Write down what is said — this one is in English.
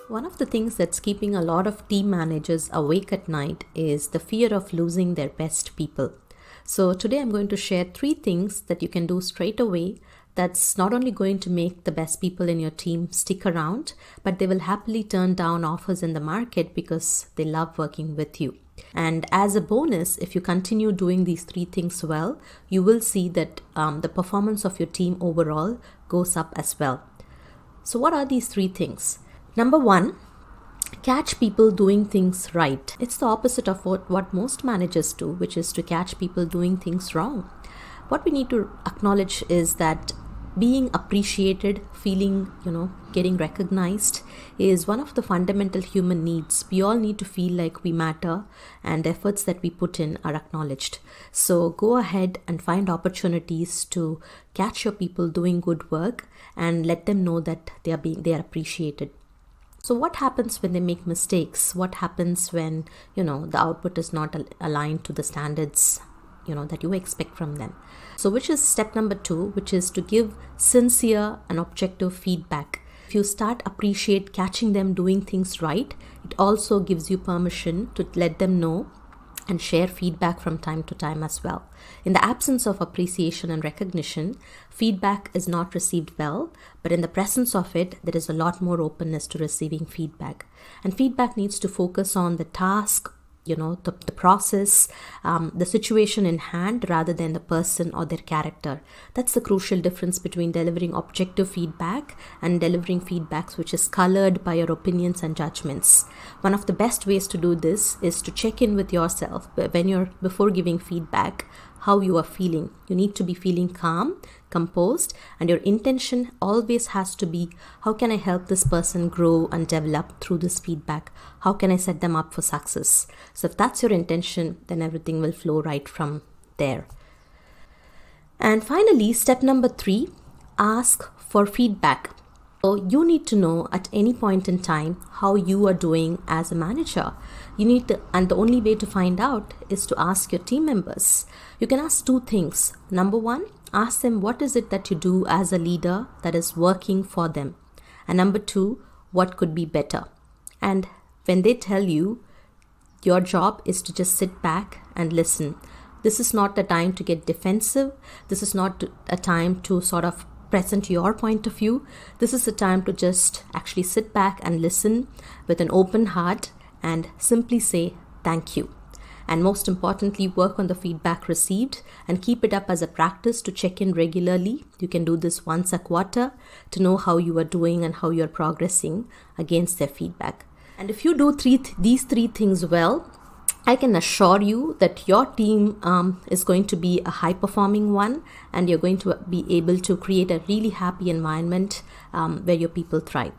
One of the things that's keeping a lot of team managers awake at night is the fear of losing their best people. So today I'm going to share 3 things that you can do straight away that's not only going to make the best people in your team stick around, but they will happily turn down offers in the market because they love working with you. And as a bonus, if you continue doing these 3 things well, you will see that the performance of your team overall goes up as well. So what are these 3 things? Number 1, catch people doing things right. It's the opposite of what most managers do, which is to catch people doing things wrong. What we need to acknowledge is that being appreciated, feeling, getting recognized is one of the fundamental human needs. We all need to feel like we matter and efforts that we put in are acknowledged. So go ahead and find opportunities to catch your people doing good work and let them know that they are appreciated. So what happens when they make mistakes? What happens when, the output is not aligned to the standards, that you expect from them? So which is step number 2, which is to give sincere and objective feedback. If you start appreciate catching them doing things right, it also gives you permission to let them know and share feedback from time to time as well. In the absence of appreciation and recognition, feedback is not received well, but in the presence of it, there is a lot more openness to receiving feedback. And feedback needs to focus on the task, the process, the situation in hand rather than the person or their character. That's the crucial difference between delivering objective feedback and delivering feedbacks which is colored by your opinions and judgments. One of the best ways to do this is to check in with yourself before giving feedback, how you are feeling. You need to be feeling calm, composed, and your intention always has to be, how can I help this person grow and develop through this feedback? How can I set them up for success? So if that's your intention, then everything will flow right from there. And finally, step number 3, ask for feedback. So you need to know at any point in time how you are doing as a manager. And the only way to find out is to ask your team members. You can ask 2 things. Number 1, ask them what is it that you do as a leader that is working for them. And number 2, what could be better? And when they tell you, your job is to just sit back and listen. This is not the time to get defensive. This is not a time to sort of present your point of view. This is the time to just actually sit back and listen with an open heart and simply say thank you. And most importantly, work on the feedback received and keep it up as a practice to check in regularly. You can do this once a quarter to know how you are doing and how you are progressing against their feedback. And if you do these 3 things well, I can assure you that your team is going to be a high-performing one, and you're going to be able to create a really happy environment where your people thrive.